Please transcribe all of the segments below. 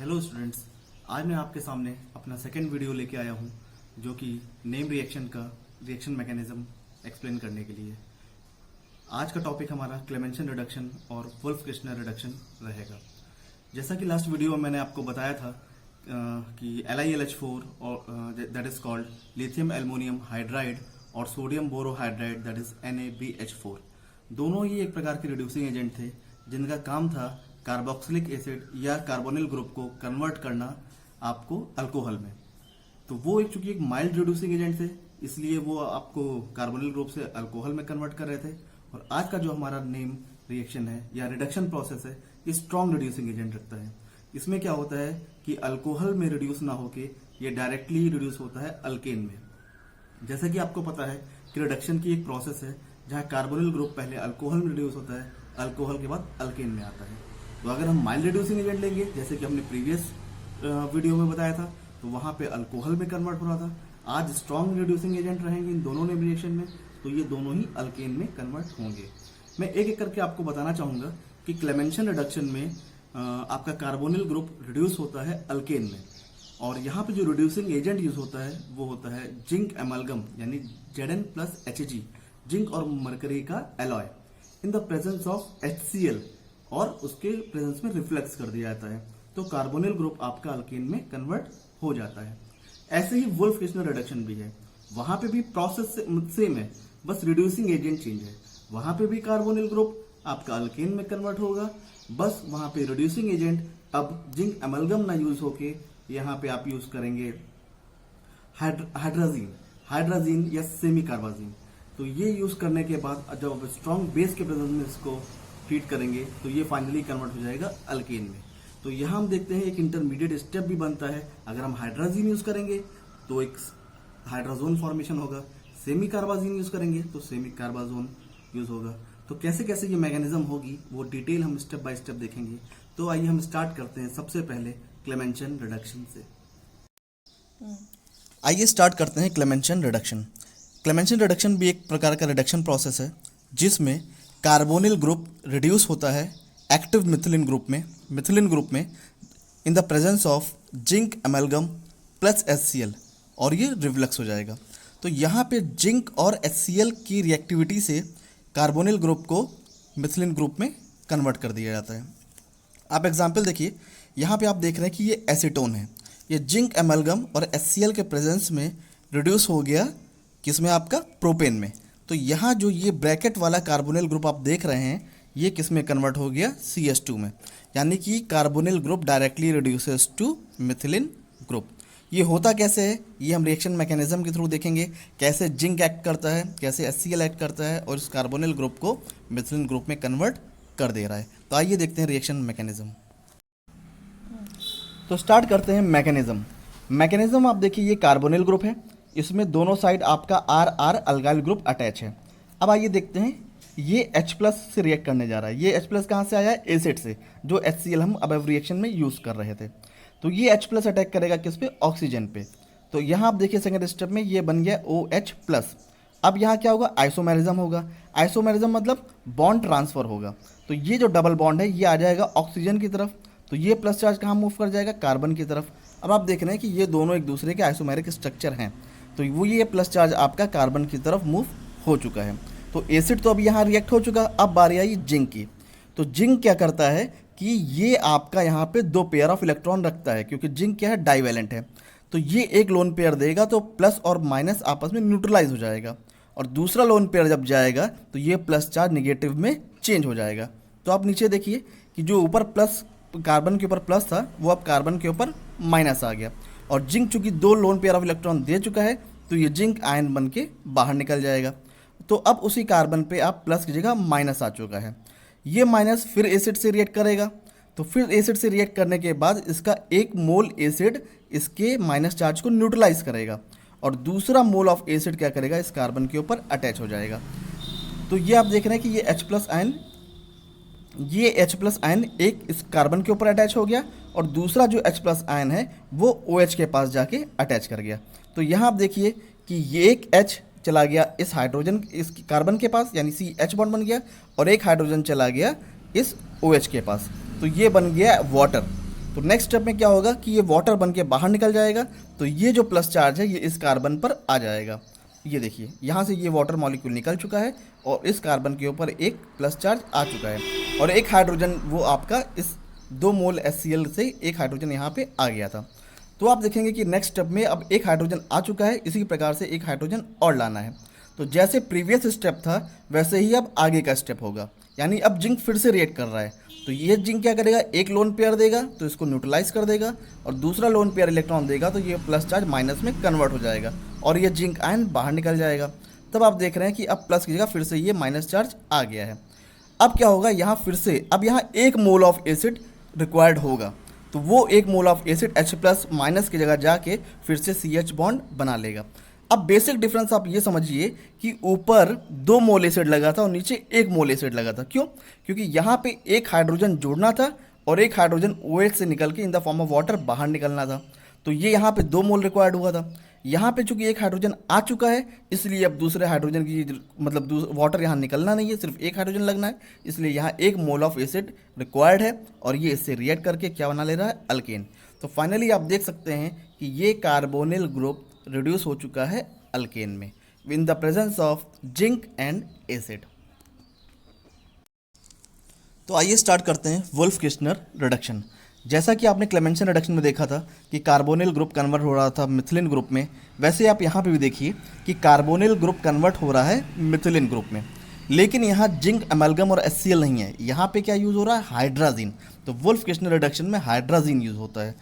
Hello students, आज मैं आपके सामने अपना सेकेंड वीडियो लेके आया हूँ जो कि नेम रिएक्शन का रिएक्शन मैकेनिज्म एक्सप्लेन करने के लिए। आज का टॉपिक हमारा क्लेमेंशन रिडक्शन और वुल्फ-किर्चनर रिडक्शन रहेगा। जैसा कि लास्ट वीडियो में मैंने आपको बताया था कि LiLH4 और that is called lithium aluminium hydride और sodium borohydride that is NaBH4, दोनों ही एक प्रकार के रिड्यूसिंग एजेंट थे जिनका काम था कार्बोक्सिलिक एसिड या कार्बोनिल ग्रुप को कन्वर्ट करना आपको अल्कोहल में। तो वो एक चूंकि एक माइल्ड रिड्यूसिंग एजेंट थे, इसलिए वो आपको कार्बोनिल ग्रुप से अल्कोहल में कन्वर्ट कर रहे थे। और आज का जो हमारा नेम रिएक्शन है या रिडक्शन प्रोसेस है, ये स्ट्रॉन्ग रिड्यूसिंग एजेंट रखता है। इसमें क्या होता है कि अल्कोहल में रिड्यूस ना होके ये डायरेक्टली रिड्यूस होता है अल्केन में। जैसा कि आपको पता है कि रिडक्शन की एक प्रोसेस है जहां कार्बोनिल ग्रुप पहले अल्कोहल में रिड्यूस होता है, अल्कोहल के बाद अल्केन में आता है। तो अगर हम माइल्ड रिड्यूसिंग एजेंट लेंगे, जैसे कि हमने प्रीवियस वीडियो में बताया था, तो वहां पे अल्कोहल में कन्वर्ट हो रहा था। आज स्ट्रॉन्ग रिड्यूसिंग एजेंट रहेंगे इन दोनों ने रिएक्शन में, तो ये दोनों ही अल्केन में कन्वर्ट होंगे। मैं एक एक करके आपको बताना चाहूंगा कि क्लेमेंशन रिडक्शन में आपका कार्बोनिल ग्रुप रिड्यूस होता है अल्केन में, और यहाँ पे जो रिड्यूसिंग एजेंट यूज होता है वो होता है जिंक एमलगम यानी Zn+Hg, जिंक और मरकरी का alloy in the presence of HCl, और उसके प्रेजेंस में रिफ्लेक्स कर दिया जाता है, तो कार्बोनिल ग्रुप आपका अल्केन में कन्वर्ट हो जाता है। ऐसे ही वुल्फ-किर्चनर रिडक्शन भी है, वहां पे भी प्रोसेस सेम है, बस रिड्यूसिंग एजेंट चेंज है। वहां पे भी कार्बोनिल ग्रुप आपका अल्केन में कन्वर्ट होगा, बस वहां पे रिड्यूसिंग एजेंट अब जिंक एमलगम ना यूज होके यहाँ पे आप यूज करेंगे हाइड्राजीन या सेमी कार्बाजीन। तो ये यूज करने के बाद जब आप स्ट्रॉन्ग बेस के प्रेजेंस में इसको ट्रीट करेंगे तो ये फाइनली कन्वर्ट हो जाएगा अल्केन में। तो यहाँ हम देखते हैं एक इंटरमीडिएट स्टेप भी बनता है। अगर हम हाइड्राजीन यूज करेंगे तो एक हाइड्राजोन फॉर्मेशन होगा, सेमी कार्बाजीन यूज करेंगे तो सेमी कार्बाजोन यूज होगा। तो कैसे कैसे ये मैकेनिज्म होगी वो डिटेल हम स्टेप बाय स्टेप देखेंगे। तो आइए हम स्टार्ट करते हैं सबसे पहले क्लेमेंशन रिडक्शन से। आइए स्टार्ट करते हैं क्लेमेंशन रिडक्शन। क्लेमेंशन रिडक्शन भी एक प्रकार का रिडक्शन प्रोसेस है जिसमें कार्बोनिल ग्रुप रिड्यूस होता है एक्टिव मिथिलिन ग्रुप में in the presence of zinc amalgam plus HCl, और ये रिफ्लेक्स हो जाएगा। तो यहाँ पे जिंक और HCl की रिएक्टिविटी से कार्बोनिल ग्रुप को मिथिलिन ग्रुप में कन्वर्ट कर दिया जाता है। आप एग्जाम्पल देखिए, यहाँ पे आप देख रहे हैं कि ये एसीटोन है, ये जिंक एमलगम और HCl के प्रेजेंस में रिड्यूस हो गया किसमें, आपका प्रोपेन में। तो यहाँ जो ये ब्रैकेट वाला कार्बोनिल ग्रुप आप देख रहे हैं ये किस में कन्वर्ट हो गया, CH2 में, यानी कि carbonyl group directly reduces to methylene group. ये होता कैसे है, ये हम रिएक्शन मैकेनिज्म के थ्रू देखेंगे, कैसे जिंक एक्ट करता है, कैसे HCl एक्ट करता है और इस कार्बोनिल ग्रुप को मिथिलिन ग्रुप में कन्वर्ट कर दे रहा है। तो आइए देखते हैं रिएक्शन मैकेनिज्म। तो स्टार्ट करते हैं मैकेनिज्म आप देखिए, ये कार्बोनिल ग्रुप है, इसमें दोनों साइड आपका RR अल्काइल ग्रुप अटैच है। अब आइए देखते हैं, ये H+ से रिएक्ट करने जा रहा है। ये H+ कहाँ से आया है, एसिड से, जो HCl हम अब रिएक्शन में यूज़ कर रहे थे। तो ये H+ अटैक करेगा किस पे, ऑक्सीजन पे। तो यहाँ आप देखिए सेकेंड स्टेप में ये बन गया OH+। अब यहाँ क्या होगा, आइसोमेरिज्म होगा। आइसोमेरिज्म मतलब बॉन्ड ट्रांसफर होगा। तो ये जो डबल बॉन्ड है ये आ जाएगा ऑक्सीजन की तरफ, तो ये प्लस चार्ज कहाँ मूव कर जाएगा, कार्बन की तरफ। अब आप देख रहे हैं कि ये दोनों एक दूसरे के आइसोमेरिक स्ट्रक्चर हैं, तो वो ये प्लस चार्ज आपका कार्बन की तरफ मूव हो चुका है। तो एसिड तो अब यहाँ रिएक्ट हो चुका। अब बारी आई जिंक की। तो जिंक क्या करता है कि ये आपका यहाँ पे 2 पेयर ऑफ इलेक्ट्रॉन रखता है, क्योंकि जिंक क्या है, डाइवेलेंट है। तो ये एक लोन पेयर देगा तो प्लस और माइनस आपस में न्यूट्रलाइज हो जाएगा, और दूसरा लोन पेयर जब जाएगा तो ये प्लस चार्ज निगेटिव में चेंज हो जाएगा। तो आप नीचे देखिए कि जो ऊपर प्लस कार्बन के ऊपर प्लस था वो अब कार्बन के ऊपर माइनस आ गया, और जिंक चूंकि 2 लोन पेयर ऑफ इलेक्ट्रॉन दे चुका है तो ये जिंक आयन बन के बाहर निकल जाएगा। तो अब उसी कार्बन पे आप प्लस की जगह माइनस आ चुका है। ये माइनस फिर एसिड से रिएक्ट करेगा, तो फिर एसिड से रिएक्ट करने के बाद इसका 1 मोल एसिड इसके माइनस चार्ज को न्यूट्रलाइज करेगा, और दूसरा मोल ऑफ एसिड क्या करेगा, इस कार्बन के ऊपर अटैच हो जाएगा। तो ये आप देख रहे हैं कि ये H+ आयन एक इस कार्बन के ऊपर अटैच हो गया, और दूसरा जो H+ आयन है वो OH के पास जाके अटैच कर गया। तो यहाँ आप देखिए कि ये एक H चला गया इस हाइड्रोजन, इस कार्बन के पास, यानी CH बॉन्ड बन गया, और एक हाइड्रोजन चला गया इस OH के पास, तो ये बन गया वाटर। तो नेक्स्ट स्टेप में क्या होगा कि ये वाटर बन के बाहर निकल जाएगा, तो ये जो प्लस चार्ज है ये इस कार्बन पर आ जाएगा। ये देखिए यहाँ से ये वाटर मॉलिक्यूल निकल चुका है और इस कार्बन के ऊपर एक प्लस चार्ज आ चुका है, और एक हाइड्रोजन वो आपका इस 2 मोल HCl से एक हाइड्रोजन यहाँ पे आ गया था। तो आप देखेंगे कि नेक्स्ट स्टेप में अब एक हाइड्रोजन आ चुका है, इसी प्रकार से एक हाइड्रोजन और लाना है। तो जैसे प्रीवियस स्टेप था वैसे ही अब आगे का स्टेप होगा, यानी अब जिंक फिर से रिएक्ट कर रहा है। तो ये जिंक क्या करेगा, एक लोन पेयर देगा तो इसको न्यूट्रलाइज कर देगा, और दूसरा लोन पेयर इलेक्ट्रॉन देगा तो ये प्लस चार्ज माइनस में कन्वर्ट हो जाएगा और ये जिंक आयन बाहर निकल जाएगा। तब आप देख रहे हैं कि अब प्लस की जगह फिर से ये माइनस चार्ज आ गया है। अब क्या होगा, यहाँ फिर से अब यहाँ 1 मोल ऑफ एसिड रिक्वायर्ड होगा, तो वो 1 mole of acid H plus minus की जगह जाके फिर से CH बॉन्ड बना लेगा। अब बेसिक डिफरेंस आप ये समझिए कि ऊपर 2 मोल एसिड लगा था और नीचे 1 मोल एसिड लगा था। क्यों? क्योंकि यहाँ पे एक हाइड्रोजन जोड़ना था और एक हाइड्रोजन OH से निकल के in the form of water बाहर निकलना था, तो ये यहाँ पे 2 मोल रिक्वायर्ड हुआ था। यहाँ पे चूंकि एक हाइड्रोजन आ चुका है इसलिए अब दूसरे हाइड्रोजन की मतलब वाटर यहाँ निकलना नहीं है, सिर्फ एक हाइड्रोजन लगना है, इसलिए यहाँ 1 मोल ऑफ एसिड रिक्वायर्ड है और ये इससे रिएक्ट करके क्या बना ले रहा है, अल्केन। तो फाइनली आप देख सकते हैं कि ये कार्बोनिल ग्रुप रिड्यूस हो चुका है अल्केन में in the presence of zinc and acid. तो आइए स्टार्ट करते हैं वुल्फ किर्चनर रिडक्शन। जैसा कि आपने क्लेमेंसन रिडक्शन में देखा था कि कार्बोनिल ग्रुप कन्वर्ट हो रहा था मिथिलिन ग्रुप में, वैसे आप यहाँ पे भी देखिए कि कार्बोनिल ग्रुप कन्वर्ट हो रहा है मिथिलिन ग्रुप में, लेकिन यहाँ जिंक अमेल्गम और HCl नहीं है। यहाँ पे क्या यूज़ हो रहा है, हाइड्राजीन। तो वुल्फ किर्चनर रिडक्शन में हाइड्राजीन यूज़ होता है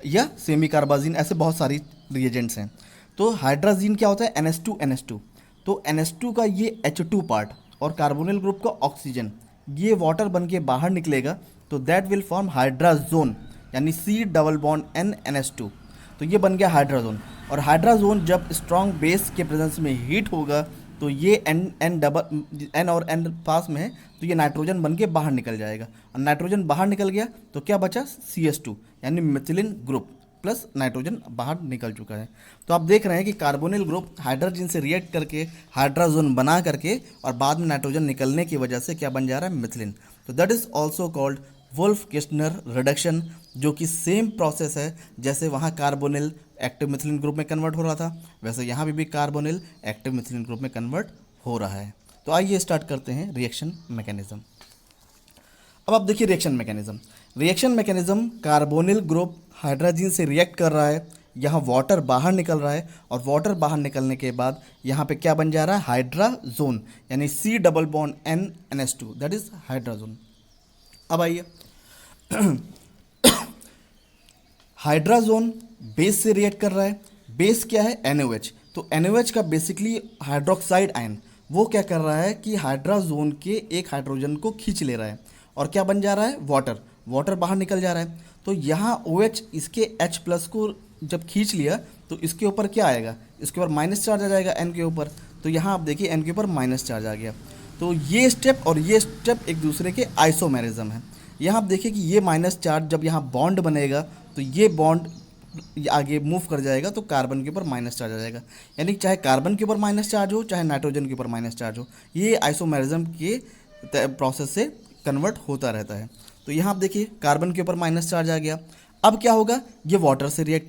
या सेमी कार्बाजीन, ऐसे बहुत सारी रिएजेंट्स हैं। तो हाइड्राजीन क्या होता है, NH2NH2। तो NH2 का ये H2 पार्ट और कार्बोनिल ग्रुप का ऑक्सीजन, ये वाटर बन के बाहर निकलेगा तो दैट विल फॉर्म हाइड्राजोन, यानी C double bond N NH2। तो ये बन गया हाइड्राजोन, और हाइड्राजोन जब स्ट्रॉन्ग बेस के प्रेजेंस में हीट होगा तो ये N और N पास में है तो ये नाइट्रोजन बन के बाहर निकल जाएगा, और नाइट्रोजन बाहर निकल गया तो क्या बचा, CH2 यानी मिथिलिन ग्रुप प्लस नाइट्रोजन बाहर निकल चुका है। तो आप देख रहे हैं कि कार्बोनिल ग्रुप हाइड्रोजन से रिएक्ट करके हाइड्राजोन बना करके और बाद में नाइट्रोजन निकलने की वजह से क्या बन जा रहा है, मिथिलिन। तो that is also called Wolff Kishner reduction, जो कि सेम प्रोसेस है जैसे वहाँ कार्बोनिल एक्टिव मिथिलिन ग्रुप में कन्वर्ट हो रहा था, वैसे यहाँ भी कार्बोनिल एक्टिव मिथिलिन ग्रुप में कन्वर्ट हो रहा है। तो आइए स्टार्ट करते हैं रिएक्शन मैकेनिज्म। अब आप देखिए reaction mechanism carbonyl group hydrogen से रिएक्ट कर रहा है, यहाँ वाटर बाहर निकल रहा है, और वाटर बाहर निकलने के बाद यहाँ पे क्या बन जा रहा है, हाइड्राजोन, यानी C double bond N NH2, that is hydrazone. अब आइए हाइड्राजोन बेस से रिएक्ट कर रहा है। बेस क्या है, NaOH। तो NaOH का बेसिकली हाइड्रोक्साइड आयन वो क्या कर रहा है कि हाइड्राजोन के एक हाइड्रोजन को खींच ले रहा है, और क्या बन जा रहा है, वाटर बाहर निकल जा रहा है। तो यहाँ OH इसके H प्लस को जब खींच लिया तो इसके ऊपर क्या आएगा, इसके ऊपर माइनस चार्ज आ जाएगा N के ऊपर। तो यहाँ आप देखिए N के ऊपर माइनस चार्ज आ गया। तो ये स्टेप और ये स्टेप एक दूसरे के आइसोमेरिज्म है। यहाँ आप देखिए कि ये माइनस चार्ज जब यहाँ बॉन्ड बनेगा तो ये बॉन्ड आगे मूव कर जाएगा तो कार्बन के ऊपर माइनस चार्ज आ जाएगा, यानी चाहे कार्बन के ऊपर माइनस चार्ज हो चाहे नाइट्रोजन के ऊपर माइनस चार्ज हो, ये आइसोमेरिज्म के प्रोसेस से कन्वर्ट होता रहता है। तो यहाँ आप देखिए कार्बन के ऊपर माइनस चार्ज आ गया। अब क्या होगा, ये वाटर से रिएक्ट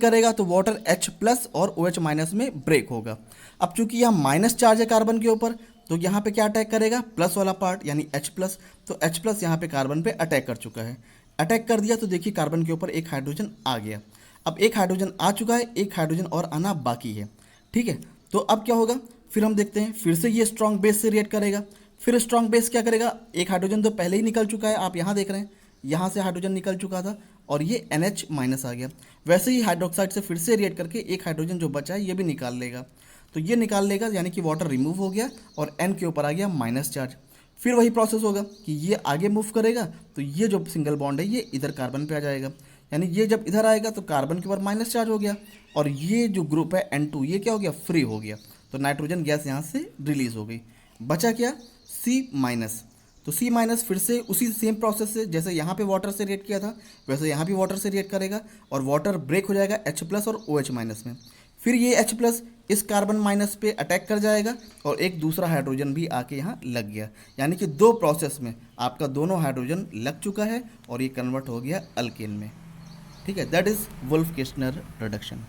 करेगा तो वाटर H प्लस और OH माइनस में ब्रेक होगा। अब चूंकि यहाँ माइनस चार्ज है कार्बन के ऊपर तो यहाँ पे क्या अटैक करेगा, प्लस वाला पार्ट यानी H प्लस। तो H प्लस यहाँ पे कार्बन पे अटैक कर चुका है, अटैक कर दिया तो देखिए कार्बन के ऊपर एक हाइड्रोजन आ गया। अब एक हाइड्रोजन आ चुका है, एक हाइड्रोजन और आना बाकी है, ठीक है। तो अब क्या होगा, फिर हम देखते हैं, फिर से ये स्ट्रॉन्ग बेस से रिएक्ट करेगा। फिर स्ट्रॉन्ग बेस क्या करेगा, एक हाइड्रोजन तो पहले ही निकल चुका है, आप यहाँ देख रहे हैं यहाँ से हाइड्रोजन निकल चुका था और ये NH माइनस आ गया। वैसे ही हाइड्रोक्साइड से फिर से रिएक्ट करके एक हाइड्रोजन जो बचा है ये भी निकाल लेगा। तो ये निकाल लेगा यानी कि वाटर रिमूव हो गया और N के ऊपर आ गया माइनस चार्ज। फिर वही प्रोसेस होगा कि ये आगे मूव करेगा तो ये जो सिंगल बॉन्ड है ये इधर कार्बन पे आ जाएगा, यानी ये जब इधर आएगा तो कार्बन के ऊपर माइनस चार्ज हो गया और ये जो ग्रुप है N2 ये क्या हो गया, फ्री हो गया। तो नाइट्रोजन गैस यहाँ से रिलीज हो गई, बचा क्या, C माइनस। तो C माइनस फिर से उसी सेम प्रोसेस से जैसे यहाँ पे वाटर से रिएक्ट किया था वैसे यहाँ भी वाटर से रिएक्ट करेगा और वाटर ब्रेक हो जाएगा H प्लस और OH माइनस में। फिर ये H+ इस कार्बन माइनस पे अटैक कर जाएगा और एक दूसरा हाइड्रोजन भी आके यहाँ लग गया, यानी कि 2 प्रोसेस में आपका दोनों हाइड्रोजन लग चुका है और ये कन्वर्ट हो गया अल्केन में। ठीक है, दैट इज वुल्फ-किर्चनर रिडक्शन।